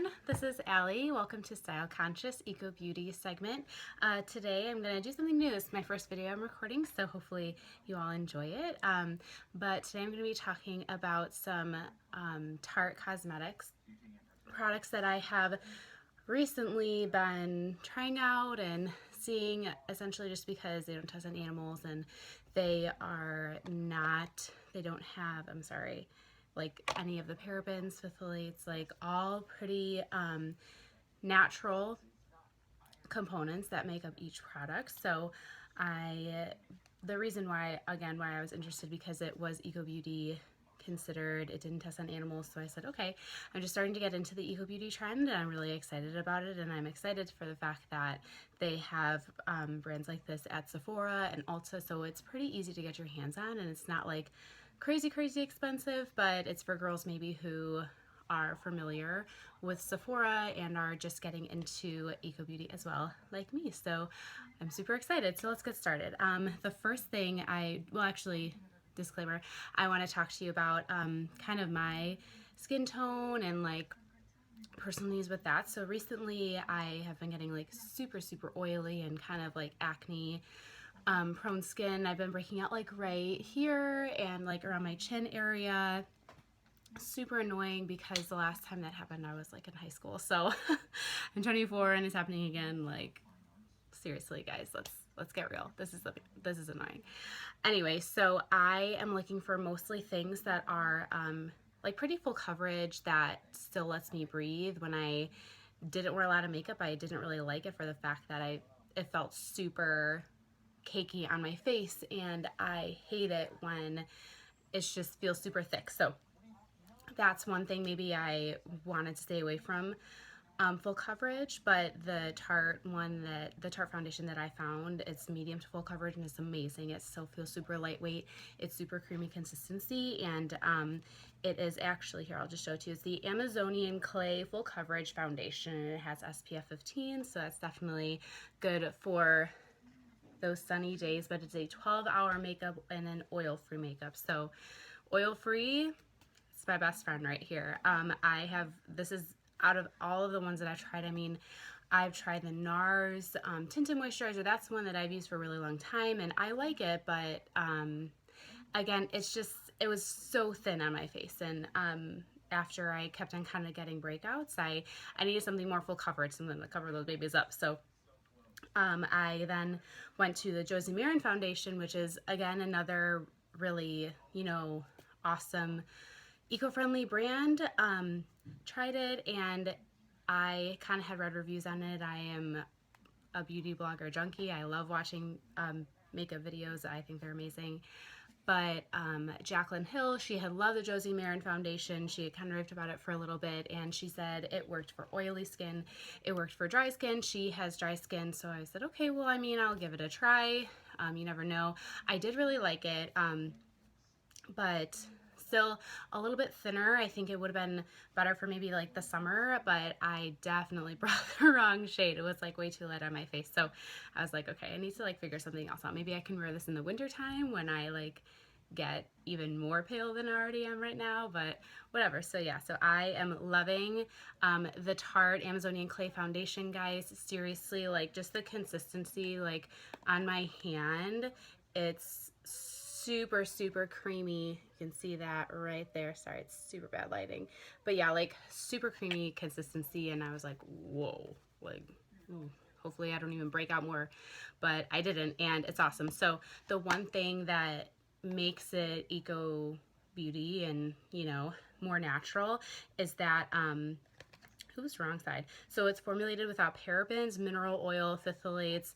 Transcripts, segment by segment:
everyone, this is Allie. Welcome to Style Conscious Eco Beauty segment. Today I'm going to do something new. This is my first video I'm recording, so hopefully you all enjoy it. But today I'm going to be talking about some Tarte Cosmetics products that I have recently been trying out and seeing, essentially just because they don't test on animals and they don't have, like any of the parabens, phthalates, like all pretty natural components that make up each product. So the reason why I was interested, because it was Eco Beauty considered, it didn't test on animals, so I said, okay, I'm just starting to get into the Eco Beauty trend and I'm really excited about it, and I'm excited for the fact that they have brands like this at Sephora and Ulta, so it's pretty easy to get your hands on, and it's not like crazy expensive, but it's for girls maybe who are familiar with Sephora and are just getting into Eco Beauty as well, like me. So I'm super excited. So let's get started. The first thing disclaimer, I want to talk to you about kind of my skin tone and like personal needs with that. So recently I have been getting like super oily and kind of like acne prone skin. I've been breaking out like right here and like around my chin area. Super annoying, because the last time that happened I was like in high school, so I'm 24 and it's happening again. Like, seriously guys, let's get real. This is annoying. Anyway, so I am looking for mostly things that are like pretty full coverage that still lets me breathe. When I didn't wear a lot of makeup, I didn't really like it for the fact that it felt super cakey on my face, and I hate it when it just feels super thick. So that's one thing maybe I wanted to stay away from, full coverage. But the Tarte foundation that I found, it's medium to full coverage and it's amazing. It still feels super lightweight. It's super creamy consistency, and it is actually, here I'll just show it to you, it's the Amazonian Clay Full Coverage Foundation. It has SPF 15, so that's definitely good for those sunny days, but it's a 12-hour makeup and an oil-free makeup. So oil-free, it's my best friend right here. This is out of all of the ones that I've tried. I mean, I've tried the NARS Tinted Moisturizer. That's one that I've used for a really long time, and I like it, but again, it was so thin on my face, and after I kept on kind of getting breakouts, I needed something more full coverage, something to cover those babies up. So I then went to the Josie Maran Foundation, which is, again, another really, awesome eco-friendly brand. Tried it, and I kind of had read reviews on it. I am a beauty blogger junkie. I love watching makeup videos. I think they're amazing. But Jaclyn Hill, she had loved the Josie Maran Foundation. She had kind of raved about it for a little bit, and she said it worked for oily skin. It worked for dry skin. She has dry skin, so I said, okay, well, I mean, I'll give it a try. You never know. I did really like it, but still a little bit thinner. I think it would have been better for maybe like the summer, but I definitely brought the wrong shade. It was like way too light on my face. So I was like, okay, I need to like figure something else out. Maybe I can wear this in the winter time when I like get even more pale than I already am right now, but whatever. So yeah, so I am loving the Tarte Amazonian Clay Foundation, guys. Seriously, like just the consistency, like on my hand, it's super creamy. You can see that right there. Sorry, it's super bad lighting, but yeah, like super creamy consistency, and I was like, whoa, like, ooh, hopefully I don't even break out more, but I didn't, and it's awesome. So the one thing that makes it Eco Beauty and more natural is that oops, wrong side. So it's formulated without parabens, mineral oil, phthalates,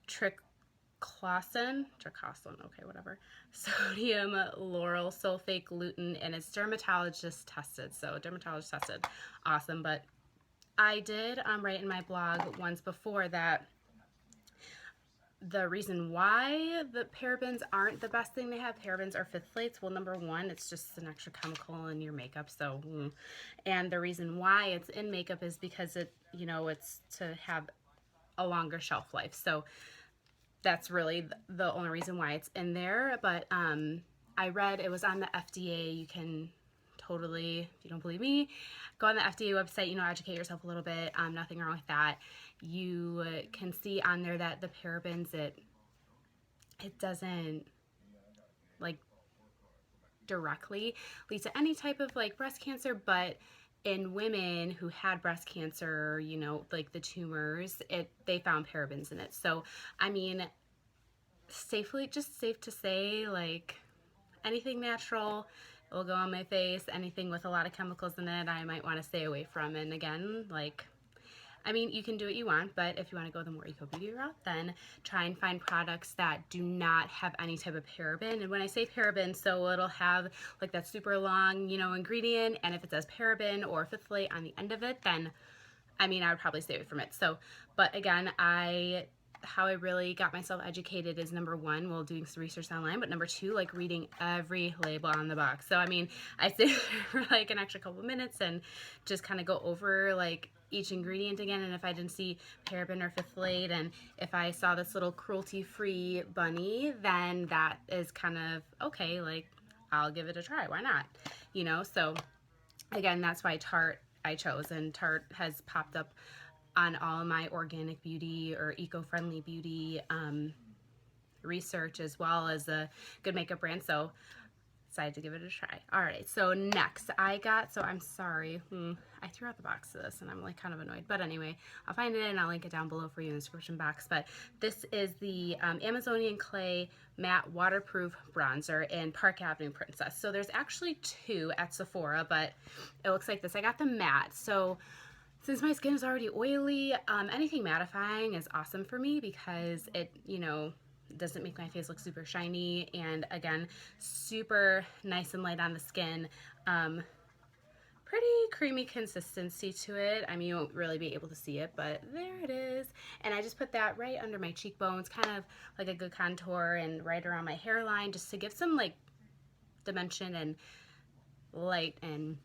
triclosan, okay, whatever, sodium lauryl sulfate, gluten, and it's dermatologist tested. So dermatologist tested, awesome. But I did write in my blog once before that the reason why the parabens aren't the best thing to have, parabens or phthalates, well, number one, it's just an extra chemical in your makeup, so and the reason why it's in makeup is because it's to have a longer shelf life. So that's really the only reason why it's in there. But I read it was on the FDA. You can totally, if you don't believe me, go on the FDA website, you know, educate yourself a little bit. Nothing wrong with that. You can see on there that the parabens, it doesn't like directly lead to any type of like breast cancer, but in women who had breast cancer, you know, like the tumors, they found parabens in it. So, I mean, just safe to say, like, anything natural will go on my face. Anything with a lot of chemicals in it, I might want to stay away from. And again, like, I mean, you can do what you want, but if you want to go the more eco beauty route, then try and find products that do not have any type of paraben. And when I say paraben, so it'll have like that super long, you know, ingredient, and if it says paraben or phthalate on the end of it, then I mean, I would probably stay away from it. So, but again, how I really got myself educated is number one, well, doing some research online, but number two, like reading every label on the box. So, I mean, I sit for like an extra couple minutes and just kind of go over like each ingredient again. And if I didn't see paraben or phthalate, and if I saw this little cruelty-free bunny, then that is kind of okay, like I'll give it a try. Why not? You know, so again, that's why Tarte I chose, and Tarte has popped up on all my organic beauty or eco-friendly beauty research, as well as a good makeup brand, so decided to give it a try. All right, so next I'm sorry, I threw out the box of this and I'm like kind of annoyed, but anyway, I'll find it and I'll link it down below for you in the description box. But this is the Amazonian Clay Matte Waterproof Bronzer in Park Avenue Princess. So there's actually two at Sephora, but it looks like this. I got the matte, so since my skin is already oily, anything mattifying is awesome for me because it, you know, doesn't make my face look super shiny, and again, super nice and light on the skin. Pretty creamy consistency to it. I mean, you won't really be able to see it, but there it is. And I just put that right under my cheekbones, kind of like a good contour, and right around my hairline, just to give some like dimension and light and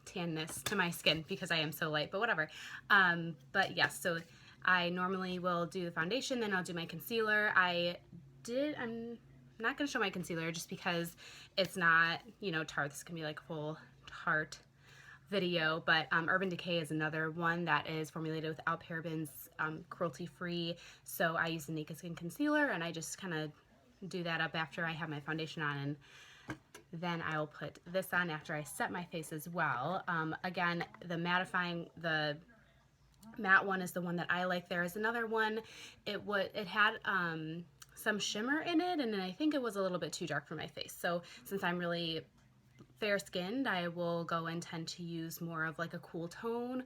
tanness to my skin because I am so light, but whatever. But yes, so I normally will do the foundation, then I'll do my concealer. I'm not going to show my concealer just because it's not, you know, Tarte. This can be like a full Tarte video, but Urban Decay is another one that is formulated without parabens, cruelty-free. So I use the Naked Skin Concealer, and I just kind of do that up after I have my foundation on, and then I will put this on after I set my face as well. Again, the matte one is the one that I like. There is another one. It had some shimmer in it, and then I think it was a little bit too dark for my face. So since I'm really fair skinned, I will go and tend to use more of like a cool tone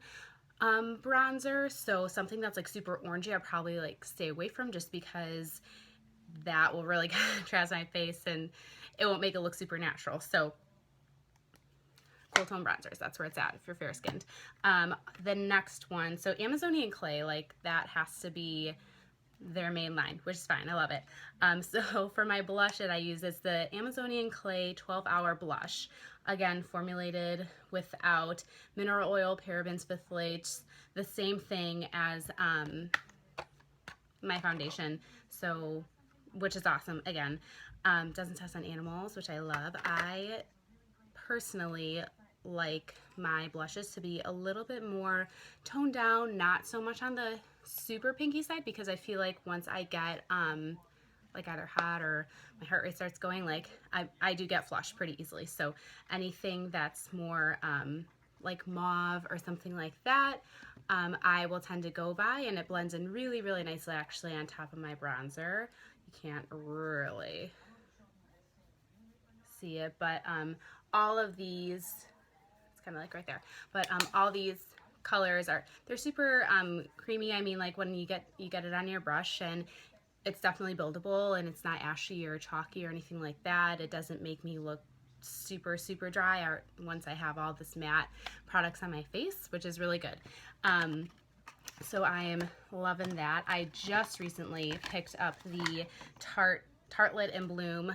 bronzer. So something that's like super orangey, I'll probably like stay away from, just because that will really contrast my face and it won't make it look super natural. So cool tone bronzers, that's where it's at if you're fair skinned. The next one, so Amazonian Clay, like that has to be their main line, which is fine, I love it. So for my blush that I use is the Amazonian Clay 12-Hour Blush. Again, formulated without mineral oil, parabens, phthalates, the same thing as my foundation, so which is awesome. Again, doesn't test on animals, which I love. I personally like my blushes to be a little bit more toned down, not so much on the super pinky side, because I feel like once I get like either hot or my heart rate starts going, like I do get flushed pretty easily. So anything that's more like mauve or something like that, I will tend to go by, and it blends in really, really nicely actually on top of my bronzer. You can't really see it, but all of these, it's kind of like right there, but all these colors they're super creamy. I mean, like when you get it on your brush, and it's definitely buildable, and it's not ashy or chalky or anything like that. It doesn't make me look super, super dry once I have all this matte products on my face, which is really good. So I am loving that. I just recently picked up the Tartelette In Bloom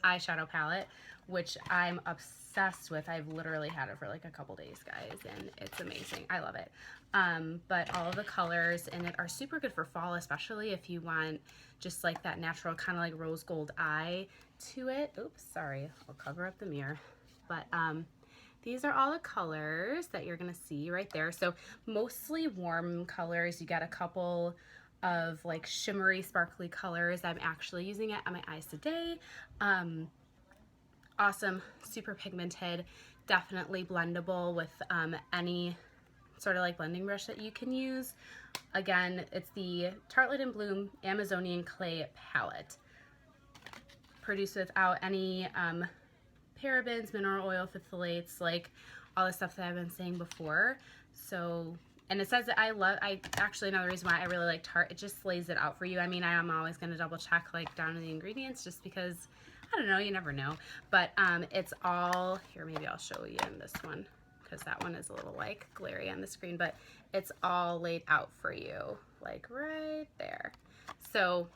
eyeshadow palette, which I'm obsessed with. I've literally had it for like a couple days, guys, and it's amazing. I love it. But all of the colors in it are super good for fall, especially if you want just like that natural kind of like rose gold eye to it. Oops, sorry, I'll cover up the mirror. but these are all the colors that you're gonna see right there. So mostly warm colors. You got a couple of like shimmery, sparkly colors. I'm actually using it on my eyes today. Awesome, super pigmented, definitely blendable with any sort of like blending brush that you can use. Again, it's the Tartelette In Bloom Amazonian Clay Palette. Produced without any parabens, mineral oil, phthalates, like all the stuff that I've been saying before. So, and it says that actually another reason why I really like Tarte, it just lays it out for you. I mean, I am always going to double check like down to the ingredients just because, I don't know, you never know. But it's all, here maybe I'll show you in this one because that one is a little like glary on the screen, but it's all laid out for you like right there. So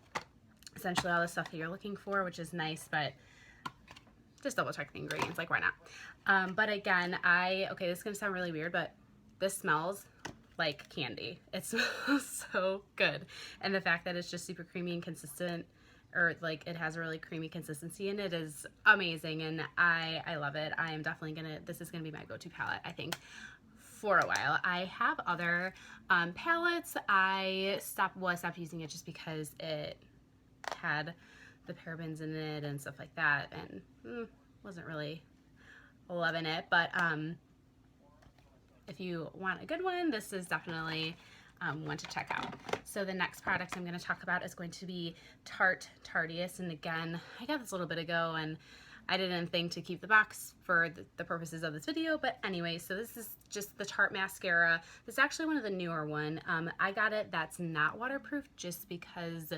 essentially all the stuff that you're looking for, which is nice, but just double check the ingredients, like why not? But again, okay, this is gonna sound really weird, but this smells like candy. It smells so good. And the fact that it's just super creamy and consistent, or like it has a really creamy consistency in it, is amazing. And I love it. I am definitely this is gonna be my go-to palette, I think, for a while. I have other palettes. I stopped using it just because it had the parabens in it and stuff like that, and wasn't really loving it. But if you want a good one, this is definitely one to check out. So the next product I'm going to talk about is going to be Tarte Tarteist, and again, I got this a little bit ago and I didn't think to keep the box for the purposes of this video, but anyway, so this is just the Tarte mascara. This is actually one of the newer one. I got it that's not waterproof just because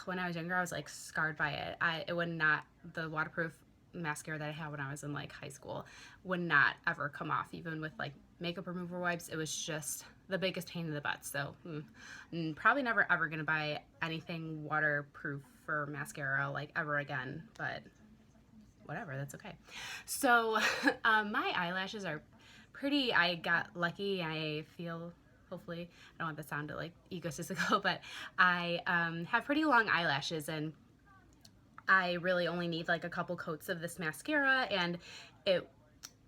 when I was younger, I was like scarred by it. It would not, the waterproof mascara that I had when I was in like high school would not ever come off, even with like makeup remover wipes. It was just the biggest pain in the butt. So probably never ever gonna buy anything waterproof for mascara like ever again, but whatever, that's okay. So my eyelashes are pretty, I got lucky, I feel, hopefully, I don't want that to sound like egotistical, but I have pretty long eyelashes, and I really only need like a couple coats of this mascara, and it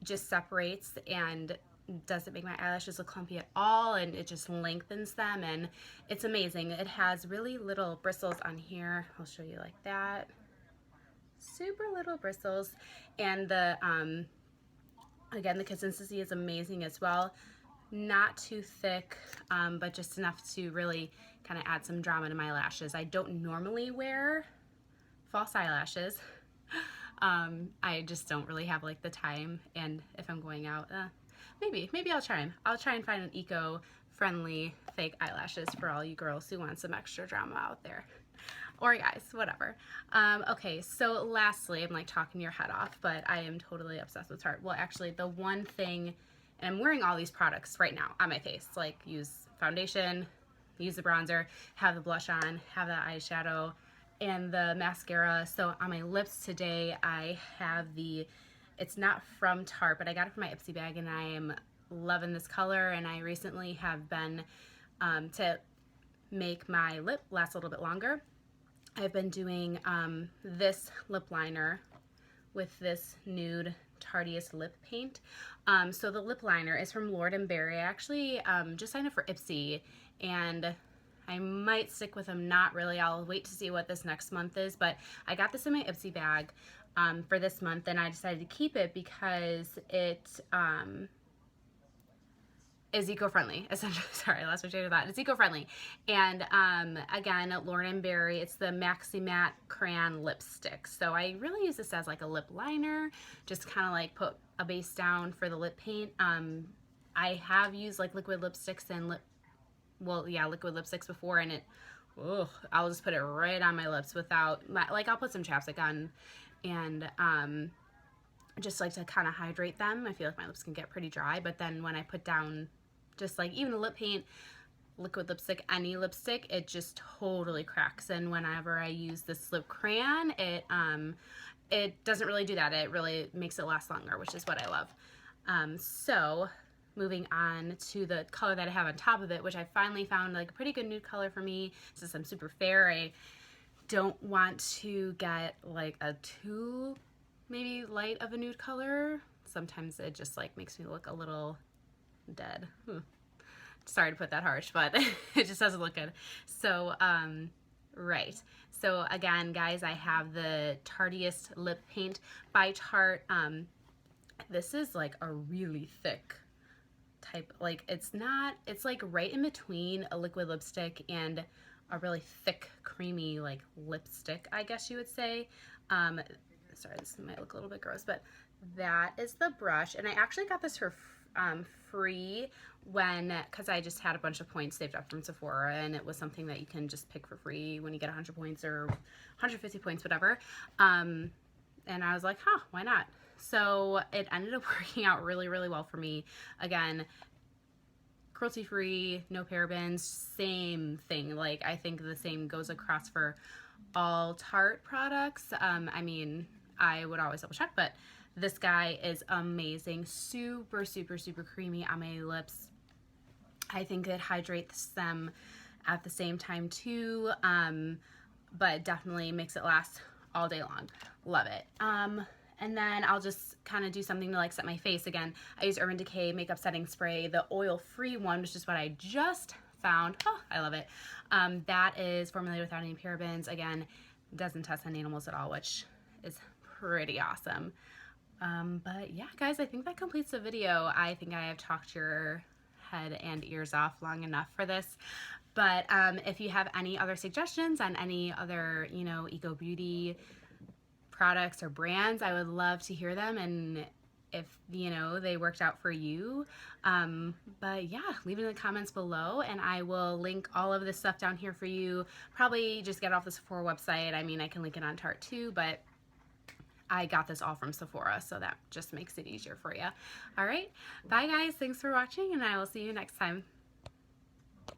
just separates and doesn't make my eyelashes look clumpy at all, and it just lengthens them, and it's amazing. It has really little bristles on here. I'll show you like that. Super little bristles, and the again, the consistency is amazing as well. Not too thick, but just enough to really kind of add some drama to my lashes. I don't normally wear false eyelashes. I just don't really have like the time, and if I'm going out, maybe I'll try them. I'll try and find an eco-friendly fake eyelashes for all you girls who want some extra drama out there. Or guys, whatever. Okay, so lastly, I'm like talking your head off, but I am totally obsessed with Tarte. Well, actually, the one thing, and I'm wearing all these products right now on my face, like use foundation, use the bronzer, have the blush on, have the eyeshadow, and the mascara. So on my lips today, I have it's not from Tarte, but I got it from my Ipsy bag, and I am loving this color, and I recently have been, to make my lip last a little bit longer, I've been doing this lip liner with this Nude Tarteist Lip Paint. So the lip liner is from Lord & Berry. I actually just signed up for Ipsy, and I might stick with them, not really. I'll wait to see what this next month is, but I got this in my Ipsy bag for this month, and I decided to keep it because it is eco-friendly, essentially. Sorry, I lost my train of thought. It's eco-friendly. And again, at Lord & Berry, it's the Maxi Matte Crayon Lipstick. So I really use this as like a lip liner, just kind of like put a base down for the lip paint. I have used like liquid lipsticks and liquid lipsticks before, and I'll just put it right on my lips without, I'll put some chapstick on, and just like to kind of hydrate them. I feel like my lips can get pretty dry, but then when I put down just like even the lip paint, liquid lipstick, any lipstick, it just totally cracks. And whenever I use this lip crayon, it doesn't really do that. It really makes it last longer, which is what I love. So moving on to the color that I have on top of it, which I finally found like a pretty good nude color for me, since I'm super fair. I don't want to get like a too maybe light of a nude color. Sometimes it just like makes me look a little dead. Sorry to put that harsh, but it just doesn't look good. So, right. So again, guys, I have the Tarteist Lip Paint by Tarte. This is like a really thick type, like it's like right in between a liquid lipstick and a really thick, creamy like lipstick, I guess you would say. Sorry, this might look a little bit gross, but that is the brush. And I actually got this for free because I just had a bunch of points saved up from Sephora, and it was something that you can just pick for free when you get 100 points or 150 points, whatever. And I was like, huh, why not? So it ended up working out really, really well for me. Again, cruelty-free, no parabens, same thing. Like, I think the same goes across for all Tarte products. I mean, I would always double check, but this guy is amazing. Super, super, super creamy on my lips. I think it hydrates them at the same time too, but definitely makes it last all day long. Love it. And then I'll just kind of do something to like set my face. Again, I use Urban Decay makeup setting spray, the oil-free one, which is what I just found. Oh, I love it. That is formulated without any parabens. Again, doesn't test on animals at all, which is pretty awesome. But yeah, guys, I think that completes the video. I think I have talked your head and ears off long enough for this. But if you have any other suggestions on any other, you know, eco beauty products or brands, I would love to hear them, and if, you know, they worked out for you. But yeah, leave it in the comments below, and I will link all of this stuff down here for you. Probably just get off the Sephora website. I mean, I can link it on Tarte too, but I got this all from Sephora, so that just makes it easier for you. All right, bye guys, thanks for watching, and I will see you next time.